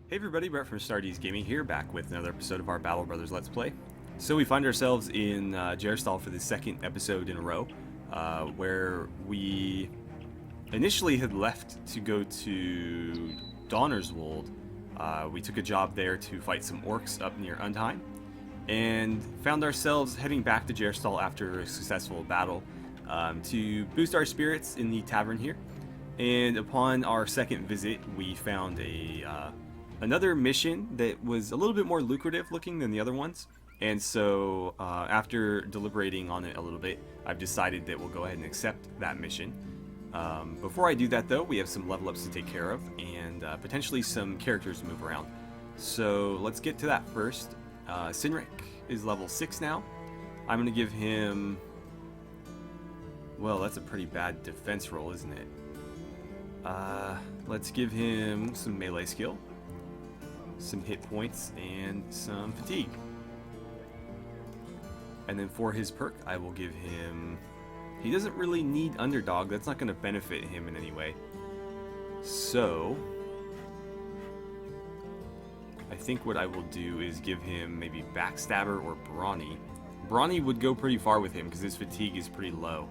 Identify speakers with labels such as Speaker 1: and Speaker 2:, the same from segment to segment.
Speaker 1: Hey everybody, Brett from AstartesGaming here, back with another episode of our Battle Brothers Let's Play. So we find ourselves in Jerstall for the second episode in a row, where we initially had left to go to Donnerswold. We took a job there to fight some orcs up near Undheim, and found ourselves heading back to Jerstall after a successful battle to boost our spirits in the tavern here. And upon our second visit, we found another mission that was a little bit more lucrative looking than the other ones. And so after deliberating on it a little bit, I've decided that we'll go ahead and accept that mission. Before I do that though, we have some level ups to take care of and potentially some characters to move around. So let's get to that first. Sinric is level 6 now. I'm going to give him... Well, that's a pretty bad defense roll, isn't it? Let's give him some melee skill, some hit points, and some fatigue. And then for his perk, I will give him... He doesn't really need underdog. That's not going to benefit him in any way. So I think what I will do is give him maybe Backstabber or Brawny. Brawny would go pretty far with him because his fatigue is pretty low.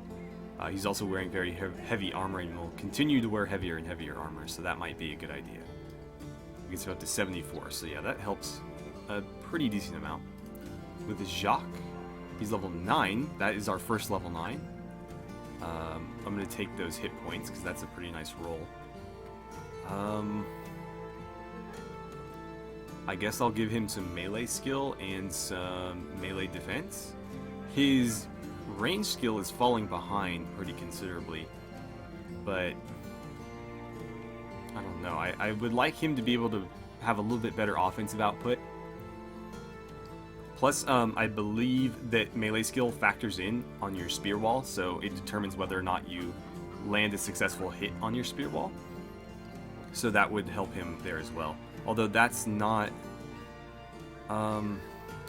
Speaker 1: He's also wearing very heavy armor and will continue to wear heavier and heavier armor, so that might be a good idea. He gets up to 74, so yeah, that helps a pretty decent amount. With Jacques, he's level 9. That is our first level 9. I'm going to take those hit points because that's a pretty nice roll. I guess I'll give him some melee skill and some melee defense. His range skill is falling behind pretty considerably, but I don't know. I would like him to be able to have a little bit better offensive output. Plus, I believe that melee skill factors in on your spear wall, so it determines whether or not you land a successful hit on your spear wall. So that would help him there as well. Although that's not...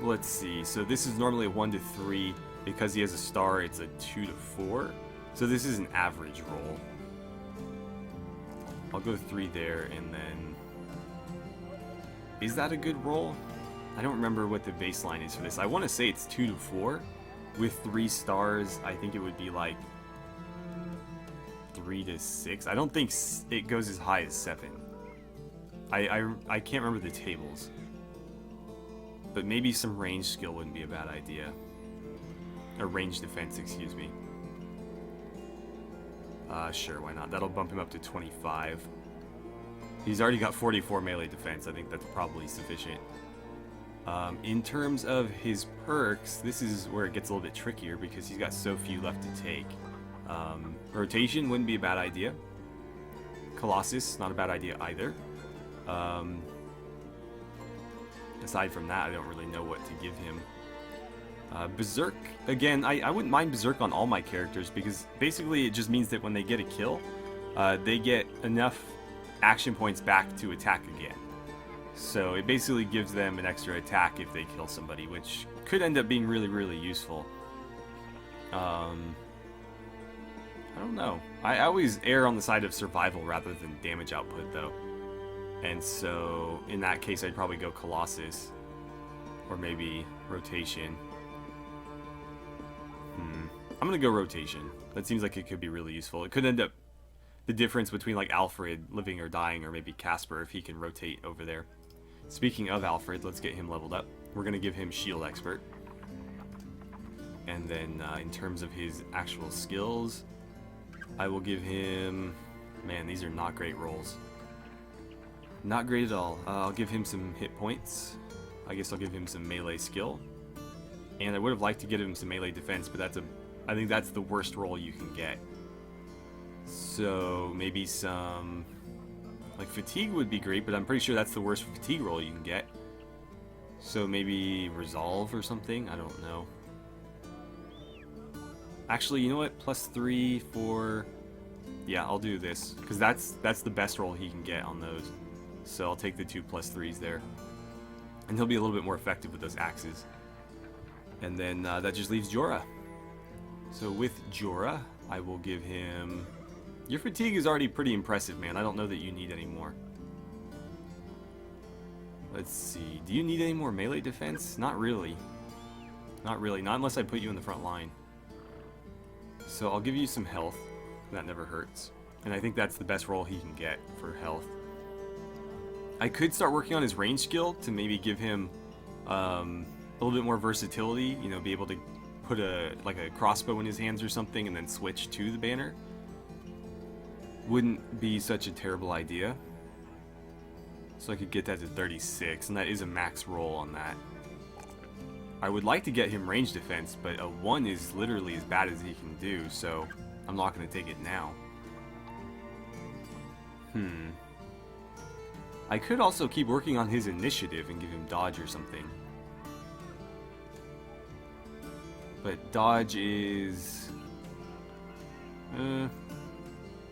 Speaker 1: let's see. So this is normally a 1 to 3. Because he has a star, it's a 2 to 4. So this is an average roll. I'll go 3 there, and then... Is that a good roll? I don't remember what the baseline is for this. I want to say it's 2 to 4. With 3 stars, I think it would be like 3 to 6. I don't think it goes as high as 7. I can't remember the tables. But maybe some range skill wouldn't be a bad idea. Or range defense, excuse me. Sure, why not? That'll bump him up to 25. He's already got 44 melee defense. I think that's probably sufficient. In terms of his perks, this is where it gets a little bit trickier because he's got so few left to take. Rotation wouldn't be a bad idea. Colossus, not a bad idea either. Aside from that, I don't really know what to give him. Berserk, again, I wouldn't mind Berserk on all my characters because basically it just means that when they get a kill, they get enough action points back to attack again. So it basically gives them an extra attack if they kill somebody, which could end up being really, really useful. I don't know. I always err on the side of survival rather than damage output, though. And so in that case, I'd probably go Colossus or maybe Rotation. I'm going to go Rotation. That seems like it could be really useful. It could end up the difference between like Alfred living or dying, or maybe Casper if he can rotate over there. Speaking of Alfred, let's get him leveled up. We're going to give him Shield Expert. And then in terms of his actual skills, I will give him... Man, these are not great rolls. Not great at all. I'll give him some hit points. I guess I'll give him some melee skill. And I would have liked to get him some melee defense, but I think that's the worst roll you can get. So maybe some... Like fatigue would be great, but I'm pretty sure that's the worst fatigue roll you can get. So maybe resolve or something? I don't know. Actually, you know what? +3 for... Yeah, I'll do this. Because that's the best roll he can get on those. So I'll take the 2 +3s there. And he'll be a little bit more effective with those axes. And then that just leaves Jorah. So with Jorah, I will give him... Your fatigue is already pretty impressive, man. I don't know that you need any more. Let's see. Do you need any more melee defense? Not really. Not really. Not unless I put you in the front line. So I'll give you some health. That never hurts. And I think that's the best roll he can get for health. I could start working on his range skill to maybe give him a little bit more versatility. You know, be able to put a crossbow in his hands or something and then switch to the banner. Wouldn't be such a terrible idea. So I could get that to 36, and that is a max roll on that. I would like to get him range defense, but a 1 is literally as bad as he can do, so I'm not going to take it now. I could also keep working on his initiative and give him dodge or something. But dodge is...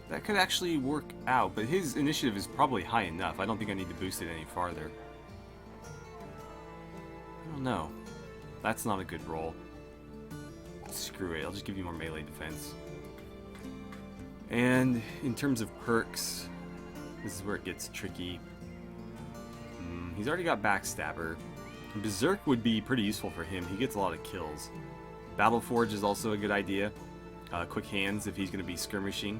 Speaker 1: that could actually work out, but his initiative is probably high enough. I don't think I need to boost it any farther. I don't know. That's not a good roll. Screw it, I'll just give you more melee defense. And in terms of perks, this is where it gets tricky. He's already got Backstabber. Berserk would be pretty useful for him. He gets a lot of kills. Battle Forge is also a good idea. Quick Hands if he's going to be skirmishing.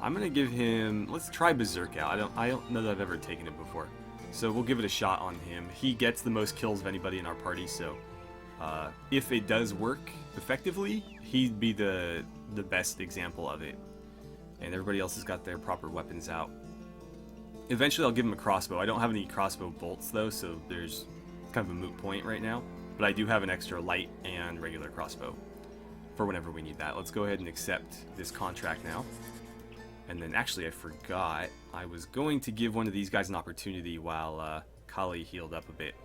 Speaker 1: I'm going to give him... Let's try Berserk out. I don't know that I've ever taken it before. So we'll give it a shot on him. He gets the most kills of anybody in our party, so... if it does work effectively, he'd be the best example of it. And everybody else has got their proper weapons out. Eventually I'll give him a crossbow. I don't have any crossbow bolts though, so there's kind of a moot point right now. But I do have an extra light and regular crossbow for whenever we need that. Let's go ahead and accept this contract now. And then actually I forgot, I was going to give one of these guys an opportunity while Kali healed up a bit.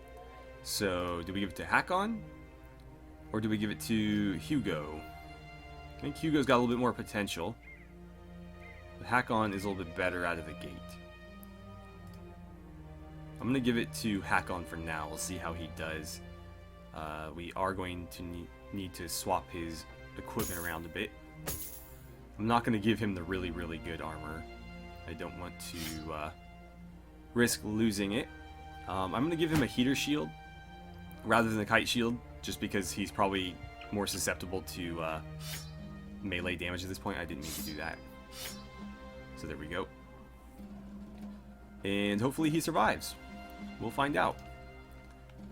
Speaker 1: So do we give it to Hakon? Or do we give it to Hugo? I think Hugo's got a little bit more potential. But Hakon is a little bit better out of the gate. I'm going to give it to Hakon for now. We'll see how he does. We are going to need to swap his equipment around a bit. I'm not going to give him the really, really good armor. I don't want to risk losing it. I'm going to give him a heater shield rather than a kite shield, just because he's probably more susceptible to melee damage at this point. I didn't mean to do that. So there we go. And hopefully he survives. We'll find out.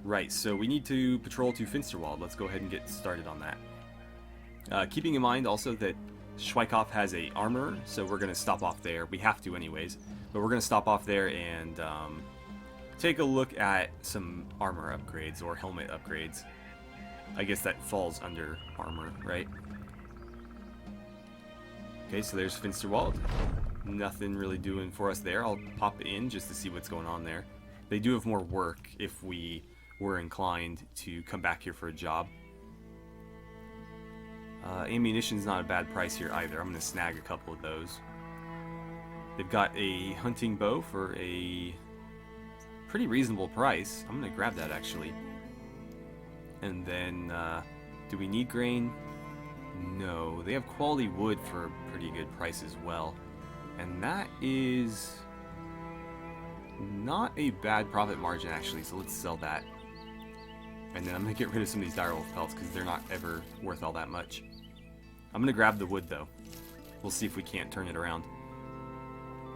Speaker 1: Right, so we need to patrol to Finsterwald. Let's go ahead and get started on that. Keeping in mind also that Schweikhoff has a armor, so we're going to stop off there. We have to anyways, but we're going to stop off there and take a look at some armor upgrades or helmet upgrades. I guess that falls under armor, right? Okay, so there's Finsterwald. Nothing really doing for us there. I'll pop in just to see what's going on there. They do have more work if we were inclined to come back here for a job. Ammunition's not a bad price here either. I'm going to snag a couple of those. They've got a hunting bow for a pretty reasonable price. I'm going to grab that actually. And then, do we need grain? No. They have quality wood for a pretty good price as well. And that is not a bad profit margin actually, so let's sell that. And then I'm going to get rid of some of these direwolf pelts because they're not ever worth all that much. I'm going to grab the wood though. We'll see if we can't turn it around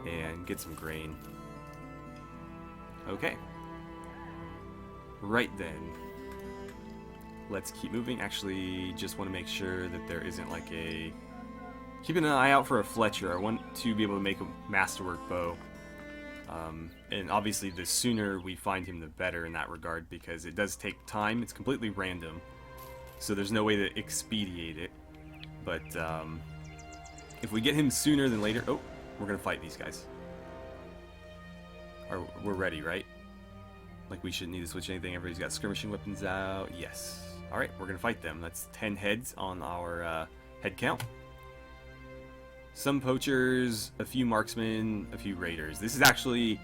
Speaker 1: and get some grain. Okay. Right then. Let's keep moving. Actually, just want to make sure that there isn't like a... Keeping an eye out for a Fletcher. I want to be able to make a masterwork bow. And obviously the sooner we find him the better in that regard, because it does take time. It's completely random. So there's no way to expedite it. But if we get him sooner than later... Oh, we're going to fight these guys. We're ready, right? Like we shouldn't need to switch anything. Everybody's got skirmishing weapons out. Yes. Alright, we're going to fight them. That's 10 heads on our head count. Some poachers, a few marksmen, a few raiders. This is actually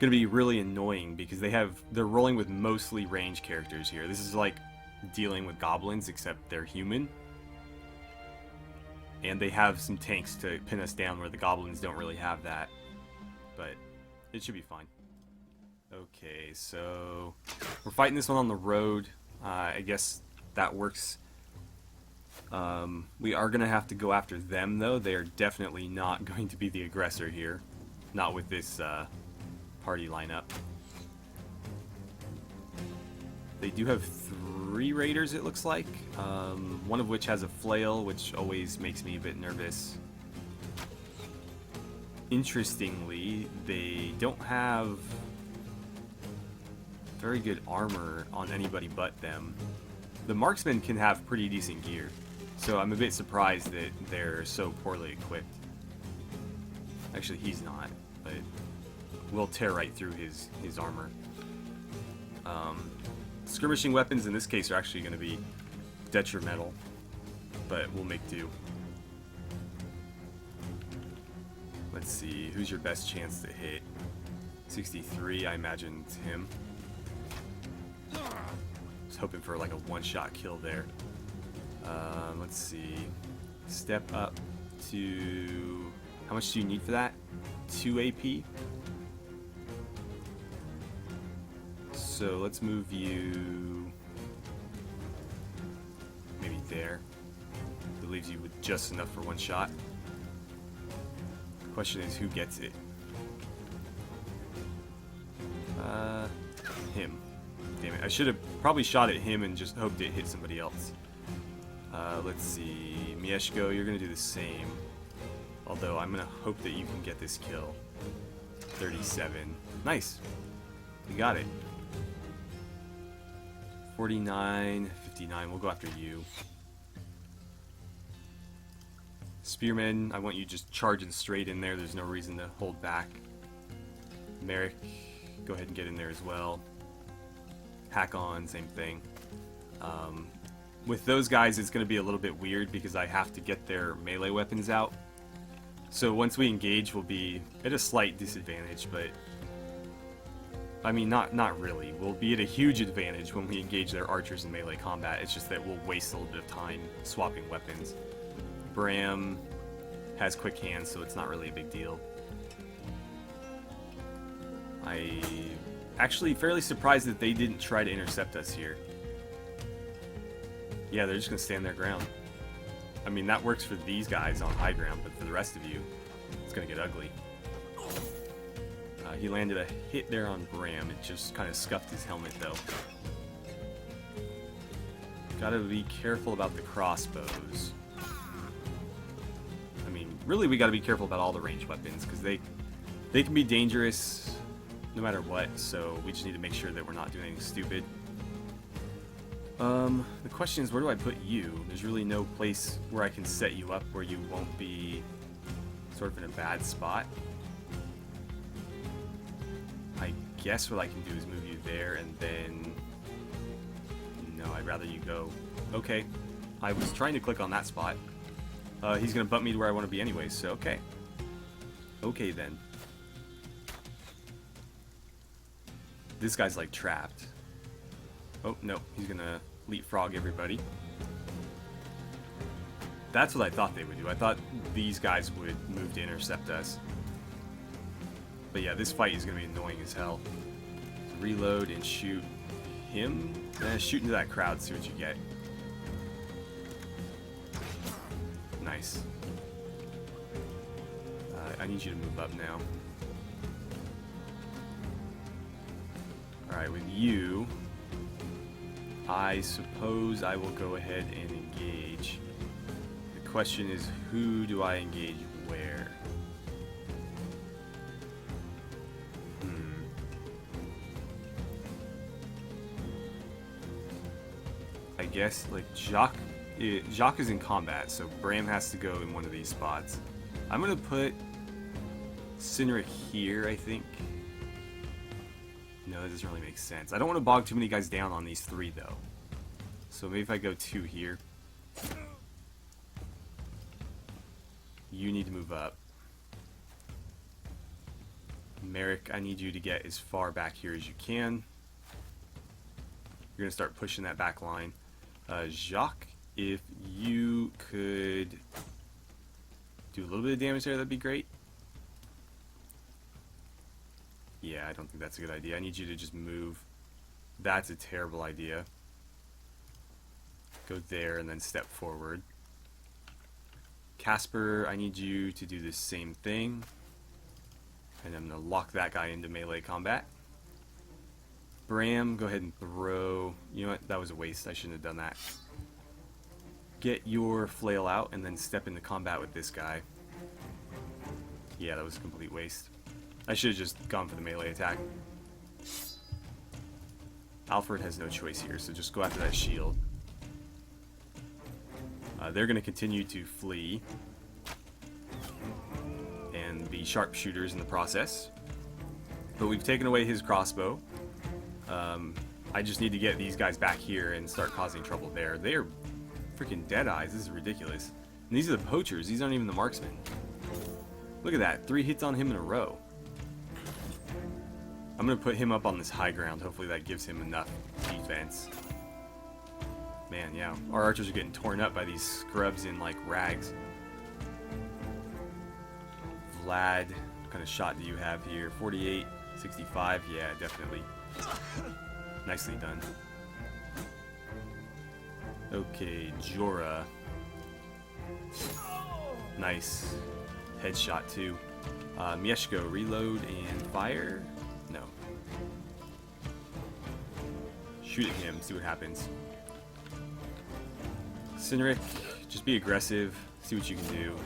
Speaker 1: going to be really annoying because they're rolling with mostly ranged characters here. This is like dealing with goblins, except they're human. And they have some tanks to pin us down where the goblins don't really have that. But it should be fine. Okay, so we're fighting this one on the road. I guess that works. We are going to have to go after them, though. They are definitely not going to be the aggressor here. Not with this party lineup. They do have 3 raiders, it looks like. One of which has a flail, which always makes me a bit nervous. Interestingly, they don't have very good armor on anybody but them. The marksmen can have pretty decent gear, so I'm a bit surprised that they're so poorly equipped. Actually, he's not, but we'll tear right through his armor. Skirmishing weapons in this case are actually going to be detrimental, but we'll make do. Let's see, who's your best chance to hit? 63, I imagine it's him. Was hoping for like a one-shot kill there. Let's see. Step up to... How much do you need for that? 2 AP? So let's move you... maybe there. That leaves you with just enough for one shot. The question is, who gets it? Him. Damn it. I should have probably shot at him and just hoped it hit somebody else. Let's see. Mieszko, you're going to do the same. Although I'm going to hope that you can get this kill. 37. Nice. You got it. 49, 59. We'll go after you. Spearman, I want you just charging straight in there. There's no reason to hold back. Merrick, go ahead and get in there as well. Hack on, same thing. With those guys, it's going to be a little bit weird because I have to get their melee weapons out. So once we engage, we'll be at a slight disadvantage, but... I mean, not really. We'll be at a huge advantage when we engage their archers in melee combat. It's just that we'll waste a little bit of time swapping weapons. Bram has quick hands, so it's not really a big deal. I actually fairly surprised that they didn't try to intercept us here. Yeah, they're just going to stand their ground. I mean, that works for these guys on high ground, but for the rest of you, it's going to get ugly. He landed a hit there on Bram. It just kind of scuffed his helmet, though. Gotta be careful about the crossbows. I mean, really, we gotta be careful about all the ranged weapons, because they can be dangerous no matter what, so we just need to make sure that we're not doing anything stupid. The question is, where do I put you? There's really no place where I can set you up where you won't be sort of in a bad spot. I guess what I can do is move you there, and then... No, I'd rather you go... Okay. I was trying to click on that spot. He's going to bump me to where I want to be anyways, so okay. Okay, then. This guy's, like, trapped. Oh, no. He's going to leapfrog everybody. That's what I thought they would do. I thought these guys would move to intercept us. But yeah, this fight is going to be annoying as hell. Reload and shoot him. Shoot into that crowd, see what you get. Nice. I need you to move up now. Alright, with you, I suppose I will go ahead and engage. The question is, who do I engage where? I guess, like, Jacques is in combat, so Bram has to go in one of these spots. I'm going to put Cynric here, I think. No, that doesn't really make sense. I don't want to bog too many guys down on these 3, though. So maybe if I go 2 here. You need to move up. Merrick, I need you to get as far back here as you can. You're going to start pushing that back line. Jacques, if you could do a little bit of damage there, that'd be great. Yeah, I don't think that's a good idea. I need you to just move. That's a terrible idea. Go there and then step forward. Casper, I need you to do the same thing. And I'm going to lock that guy into melee combat. Bram, go ahead and throw... You know what? That was a waste. I shouldn't have done that. Get your flail out and then step into combat with this guy. Yeah, that was a complete waste. I should have just gone for the melee attack. Alfred has no choice here, so just go after that shield. They're going to continue to flee and be sharpshooters in the process. But we've taken away his crossbow. I just need to get these guys back here and start causing trouble there. They are freaking dead eyes. This is ridiculous. And these are the poachers. These aren't even the marksmen. Look at that. 3 hits on him in a row. I'm going to put him up on this high ground. Hopefully that gives him enough defense. Man, yeah. Our archers are getting torn up by these scrubs in, like, rags. Vlad, what kind of shot do you have here? 48, 65? Yeah, definitely. Nicely done. Okay, Jorah. Nice. Headshot, too. Mieszko, reload and fire? No. Shoot at him, see what happens. Cynric, just be aggressive, see what you can do.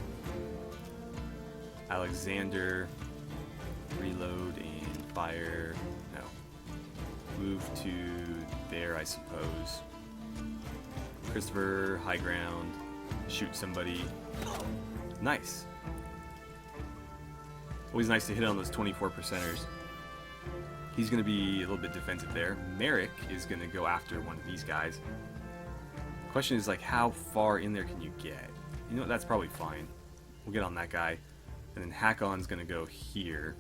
Speaker 1: Alexander, reload and fire. No. Move to there, I suppose. Christopher, high ground, shoot somebody. Nice. Always nice to hit on those 24%ers. He's going to be a little bit defensive there. Merrick is going to go after one of these guys. Question is, like, how far in there can you get? You know what, that's probably fine. We'll get on that guy. And then Hakon's going to go here.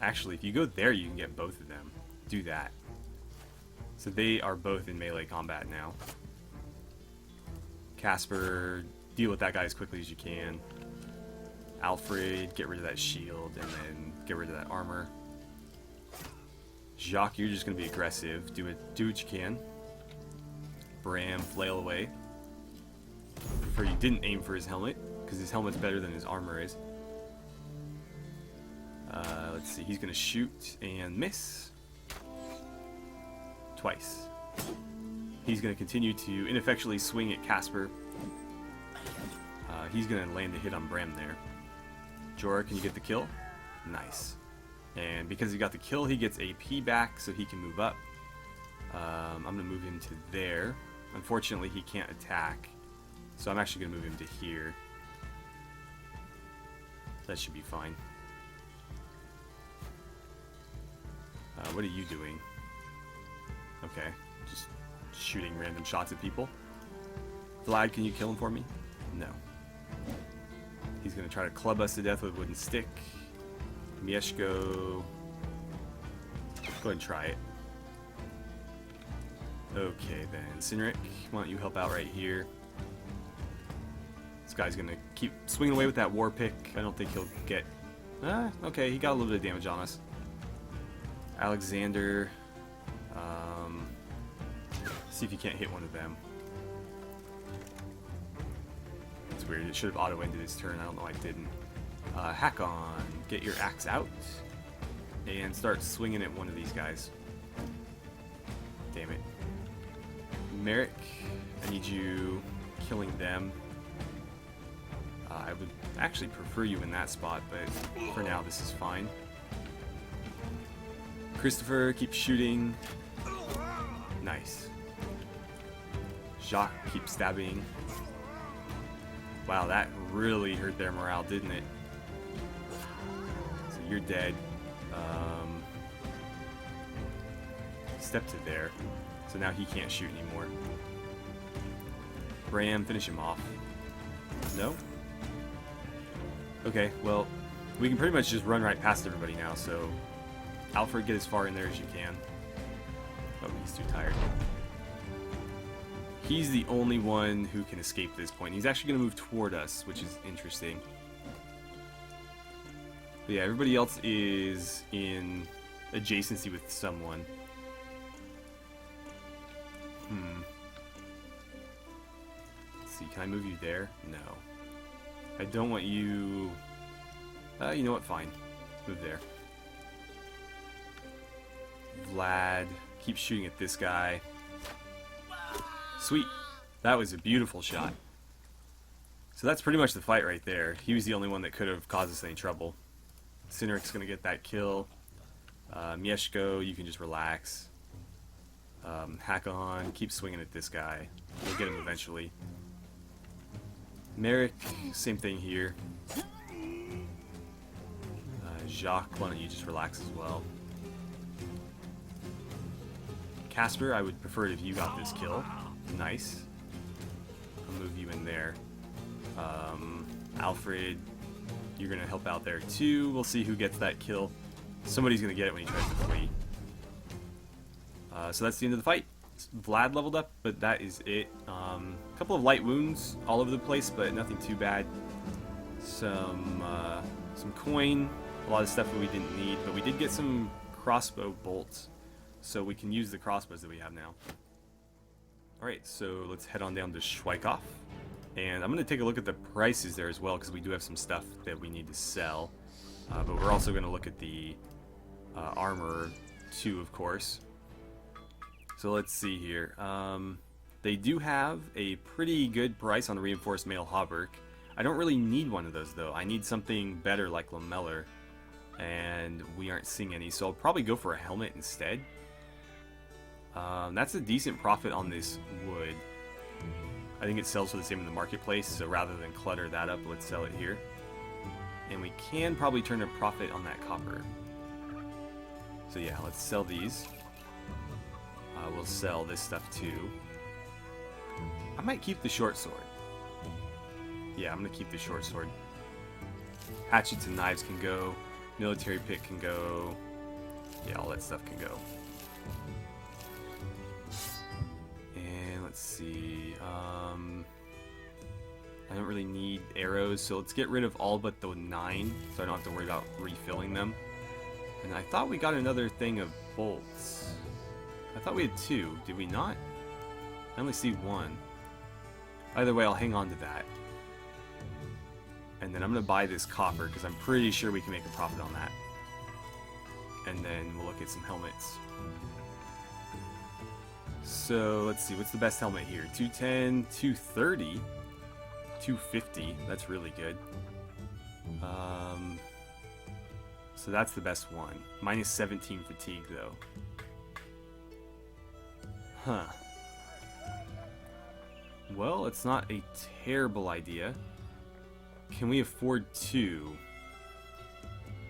Speaker 1: Actually, if you go there, you can get both of them. Do that. So they are both in melee combat now. Casper, deal with that guy as quickly as you can. Alfred, get rid of that shield and then get rid of that armor. Jacques, you're just going to be aggressive. Do what you can. Bram, flail away. I prefer you didn't aim for his helmet, because his helmet's better than his armor is. Let's see, he's going to shoot and miss. Twice. He's going to continue to ineffectually swing at Casper. He's going to land a hit on Bram there. Jorah, can you get the kill? Nice. And because he got the kill, he gets AP back, so he can move up. I'm going to move him to there. Unfortunately, he can't attack, so I'm actually going to move him to here. That should be fine. What are you doing? Okay, just shooting random shots at people. Vlad, can you kill him for me? No. He's going to try to club us to death with a wooden stick. Mieszko, go ahead and try it. Okay then, Cynric, why don't you help out right here? This guy's gonna keep swinging away with that war pick. I don't think he'll get... okay, he got a little bit of damage on us. Alexander, see if you can't hit one of them. It's weird, it should have auto-ended his turn, I don't know why it didn't. Hakon, get your axe out and start swinging at one of these guys. Damn it. Merrick, I need you killing them. I would actually prefer you in that spot, but for now this is fine. Christopher, keep shooting. Nice. Jacques, keep stabbing. Wow, that really hurt their morale, didn't it? So you're dead. Step to there. So now he can't shoot anymore. Bram, finish him off. No? Okay, well, we can pretty much just run right past everybody now, so... Alfred, get as far in there as you can. Oh, he's too tired. He's the only one who can escape this point. He's actually going to move toward us, which is interesting. But yeah, everybody else is in adjacency with someone. Let's see, can I move you there? No. I don't want you... you know what, fine. Move there. Vlad, keep shooting at this guy. Sweet. That was a beautiful shot. So that's pretty much the fight right there. He was the only one that could have caused us any trouble. Cineric's going to get that kill. Mieszko, you can just relax. Hack on, keep swinging at this guy. We'll get him eventually. Merrick, same thing here. Jacques, why don't you just relax as well. Casper, I would prefer it if you got this kill. Nice. I'll move you in there. Alfred, you're going to help out there too. We'll see who gets that kill. Somebody's going to get it when he tries to flee. So that's the end of the fight. Vlad leveled up, but that is it. A couple of light wounds all over the place, but nothing too bad. Some coin, a lot of stuff that we didn't need, but we did get some crossbow bolts, so we can use the crossbows that we have now. Alright, so let's head on down to Schweikhoff. And I'm going to take a look at the prices there as well, because we do have some stuff that we need to sell. But we're also going to look at the armor too, of course. So let's see here. They do have a pretty good price on the reinforced mail hauberk. I don't really need one of those though. I need something better like Lameller, and we aren't seeing any, so I'll probably go for a helmet instead. That's a decent profit on this wood. I think it sells for the same in the marketplace, so rather than clutter that up, let's sell it here. And we can probably turn a profit on that copper. So yeah, let's sell these. We'll sell this stuff too. I might keep the short sword. Yeah, I'm gonna keep the short sword. Hatchets and knives can go. Military pick can go. Yeah, all that stuff can go. And let's see. I don't really need arrows, so let's get rid of all but the 9, so I don't have to worry about refilling them. And I thought we got another thing of bolts. I thought we had 2. Did we not? I only see 1. Either way, I'll hang on to that. And then I'm going to buy this copper, because I'm pretty sure we can make a profit on that. And then we'll look at some helmets. So, let's see, what's the best helmet here? 210, 230, 250, that's really good. So that's the best one. Minus 17 fatigue, though. Huh. Well, it's not a terrible idea. Can we afford 2?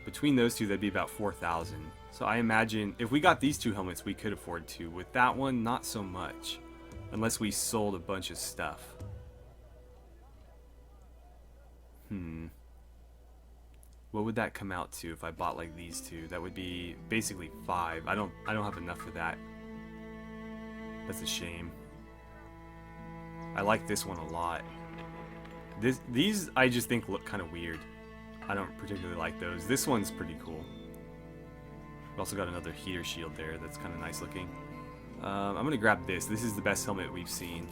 Speaker 1: Between those two, that'd be about 4,000. So I imagine if we got these 2 helmets, we could afford 2. With that one, not so much. Unless we sold a bunch of stuff. What would that come out to if I bought like these 2? That would be basically 5. I don't have enough for that. That's a shame. I like this one a lot. These I just think look kind of weird. I don't particularly like those. This one's pretty cool. We've also got another heater shield there that's kind of nice looking. I'm going to grab this. This is the best helmet we've seen.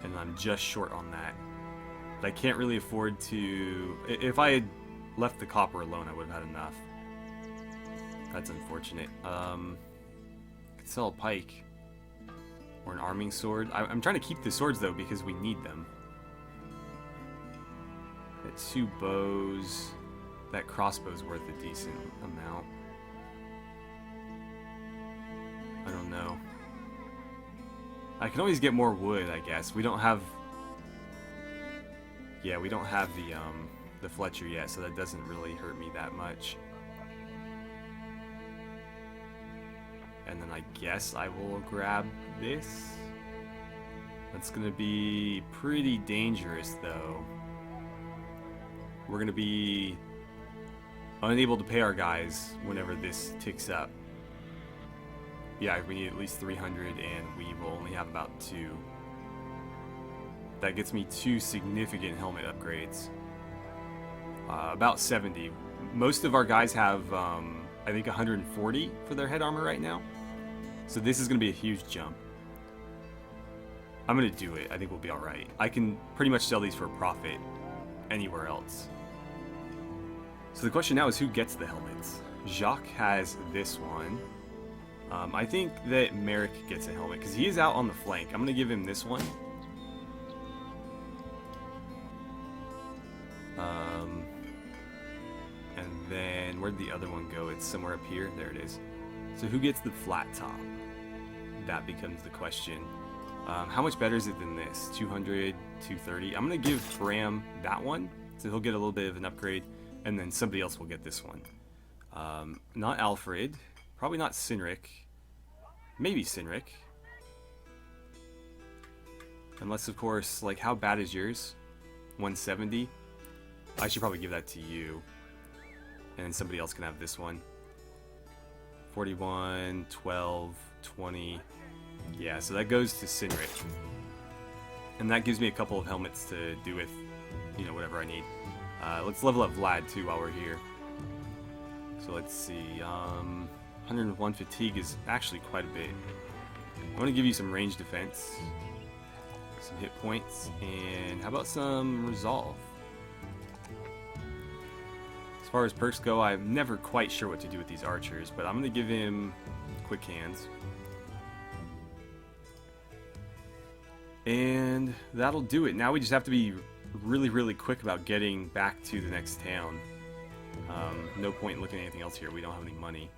Speaker 1: And I'm just short on that. But I can't really afford to... If I had left the copper alone, I would have had enough. That's unfortunate. I could sell a pike. Or an arming sword. I'm trying to keep the swords, though, because we need them. Got 2 bows. That crossbow's worth a decent amount. I don't know. I can always get more wood, I guess. We don't have... Yeah, we don't have the Fletcher yet, so that doesn't really hurt me that much. And then I guess I will grab this. That's gonna be pretty dangerous, though. We're gonna be unable to pay our guys whenever this ticks up. Yeah, we need at least 300, and we will only have about 2. That gets me 2 significant helmet upgrades. About 70 most of our guys have, I think, 140 for their head armor right now. So this is going to be a huge jump. I'm going to do it. I think we'll be alright. I can pretty much sell these for a profit anywhere else. So the question now is who gets the helmets? Jacques has this one. I think that Merrick gets a helmet because he is out on the flank. I'm going to give him this one. And then where'd the other one go? It's somewhere up here. There it is. So who gets the flat top? That becomes the question. How much better is it than this? 200, 230. I'm going to give Bram that one, so he'll get a little bit of an upgrade, and then somebody else will get this one. Not Alfred. Probably not Sinric. Maybe Sinric. Unless, of course, like, how bad is yours? 170? I should probably give that to you. And then somebody else can have this one. 41, 12, 20. Yeah, so that goes to Sinric. And that gives me a couple of helmets to do with, you know, whatever I need. Let's level up Vlad, too, while we're here. So let's see. 101 fatigue is actually quite a bit. I want to give you some range defense. Some hit points. And how about some resolve? As far as perks go, I'm never quite sure what to do with these archers, but I'm going to give him quick hands. And that'll do it. Now we just have to be really, really quick about getting back to the next town. No point in looking at anything else here. We don't have any money.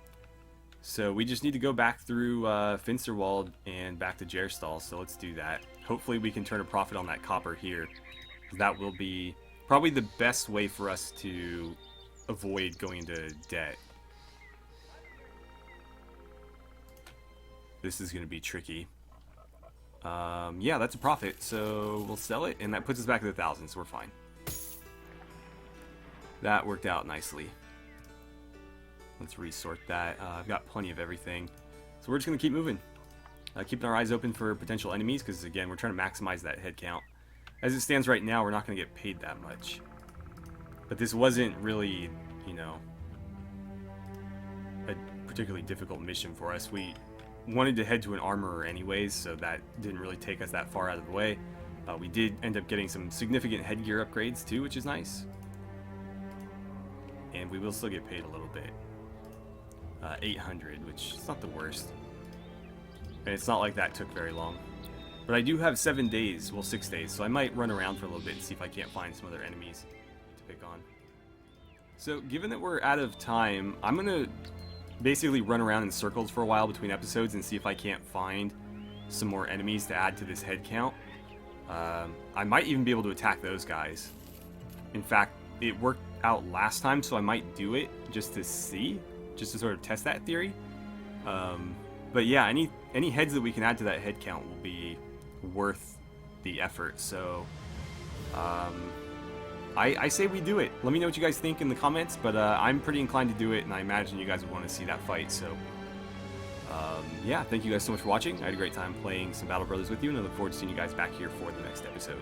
Speaker 1: So we just need to go back through Finsterwald and back to Gerstal, so let's do that. Hopefully we can turn a profit on that copper here. That will be probably the best way for us to avoid going into debt. This is going to be tricky. Yeah, that's a profit, so we'll sell it, and that puts us back at 1,000, so we're fine. That worked out nicely. Let's resort that. I've got plenty of everything, so we're just going to keep moving. Keeping our eyes open for potential enemies, because again, we're trying to maximize that head count. As it stands right now, we're not going to get paid that much. But this wasn't really, you know, a particularly difficult mission for us. We wanted to head to an armorer anyways, so that didn't really take us that far out of the way. We did end up getting some significant headgear upgrades too, which is nice. And we will still get paid a little bit. 800, which is not the worst. And it's not like that took very long. But I do have 7 days, well 6 days, so I might run around for a little bit and see if I can't find some other enemies to pick on. So given that we're out of time, I'm going to basically run around in circles for a while between episodes and see if I can't find some more enemies to add to this head count. I might even be able to attack those guys. In fact, it worked out last time, so I might do it just to see, just to sort of test that theory. But yeah, any heads that we can add to that head count will be worth the effort. So I say we do it. Let me know what you guys think in the comments, but I'm pretty inclined to do it, and I imagine you guys would want to see that fight. So yeah, thank you guys so much for watching. I had a great time playing some Battle Brothers with you, and I look forward to seeing you guys back here for the next episode.